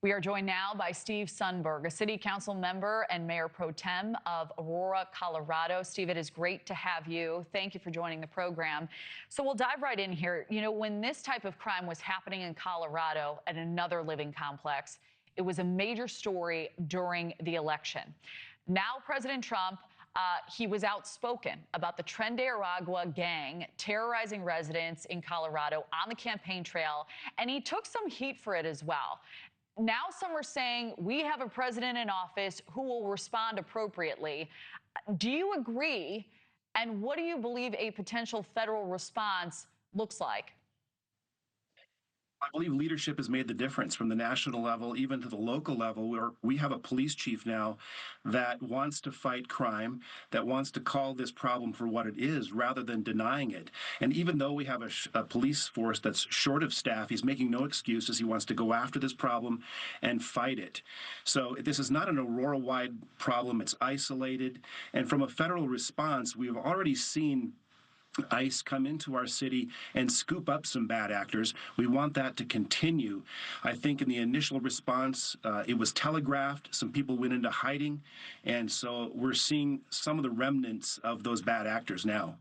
We are joined now by Steve Sundberg, a city council member and mayor pro tem of Aurora, Colorado. Steve, it is great to have you. Thank you for joining the program. So we'll dive right in here. You know, when this type of crime was happening in Colorado at another living complex, it was a major story during the election. Now, President Trump, he was outspoken about the Tren de Aragua gang terrorizing residents in Colorado on the campaign trail, and he took some heat for it as well. Now some are saying we have a president in office who will respond appropriately. Do you agree? And what do you believe a potential federal response looks like? I believe leadership has made the difference from the national level, even to the local level, where we have a police chief now that wants to fight crime, that wants to call this problem for what it is rather than denying it. And even though we have a police force that's short of staff, he's making no excuses. He wants to go after this problem and fight it. So this is not an Aurora-wide problem. It's isolated. And from a federal response, we've already seen ICE come into our city and scoop up some bad actors. We want that to continue. I think in the initial response, it was telegraphed. Some people went into hiding. And so we're seeing some of the remnants of those bad actors now.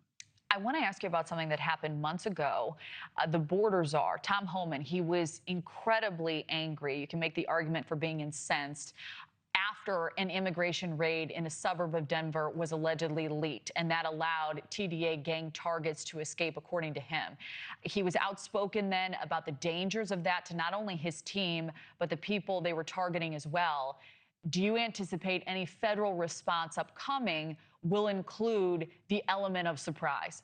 I want to ask you about something that happened months ago. The border czar, Tom Homan, he was incredibly angry. You can make the argument for being incensed after an immigration raid in a suburb of Denver was allegedly leaked, and that allowed TDA gang targets to escape, according to him. He was outspoken then about the dangers of that to not only his team, but the people they were targeting as well. Do you anticipate any federal response upcoming will include the element of surprise?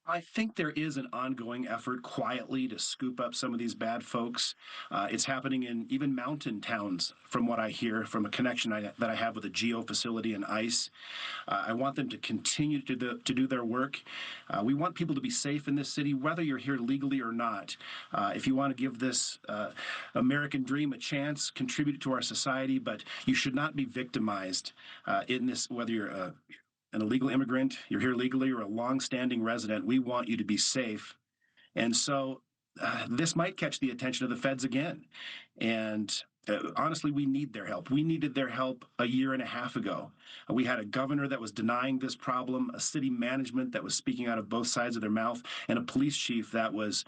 I think there is an ongoing effort quietly to scoop up some of these bad folks. It's happening in even mountain towns, from what I hear, from a connection that I have with a GEO facility and ICE. I want them to continue to do their work. We want people to be safe in this city, whether you're here legally or not. If you want to give this American dream a chance, contribute to our society, but you should not be victimized in this, whether you're an illegal immigrant, you're here legally, or a long-standing resident. We want you to be safe. And so this might catch the attention of the feds again. And honestly, we need their help. We needed their help a year and a half ago. We had a governor that was denying this problem, a city management that was speaking out of both sides of their mouth, and a police chief that was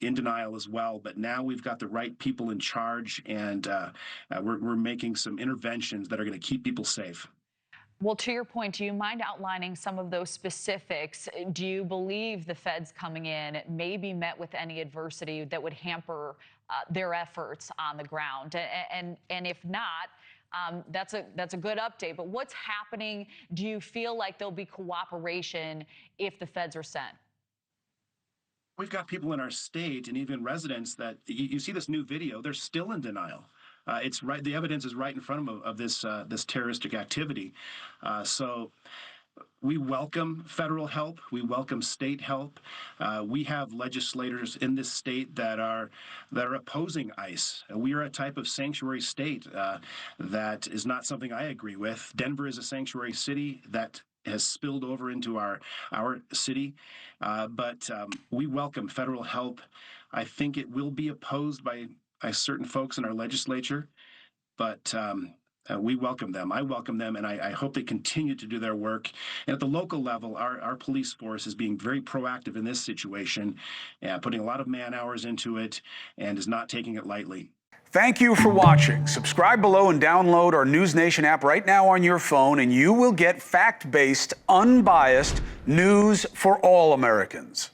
in denial as well. But now we've got the right people in charge, and we're making some interventions that are going to keep people safe. Well, to your point, do you mind outlining some of those specifics? Do you believe the feds coming in may be met with any adversity that would hamper their efforts on the ground? And if not, that's a good update. But what's happening? Do you feel like there'll be cooperation if the feds are sent? We've got people in our state and even residents that you see this new video, they're still in denial. It's right. The evidence is right in front of this terroristic activity. So we welcome federal help. We welcome state help. We have legislators in this state that are opposing ICE. We are a type of sanctuary state that is not something I agree with. Denver is a sanctuary city that has spilled over into our city, but we welcome federal help. I think it will be opposed by certain folks in our legislature, but we welcome them. I welcome them, and I hope they continue to do their work. And at the local level, our police force is being very proactive in this situation, putting a lot of man hours into it, and is not taking it lightly. Thank you for watching. Subscribe below and download our NewsNation app right now on your phone, and you will get fact-based, unbiased news for all Americans.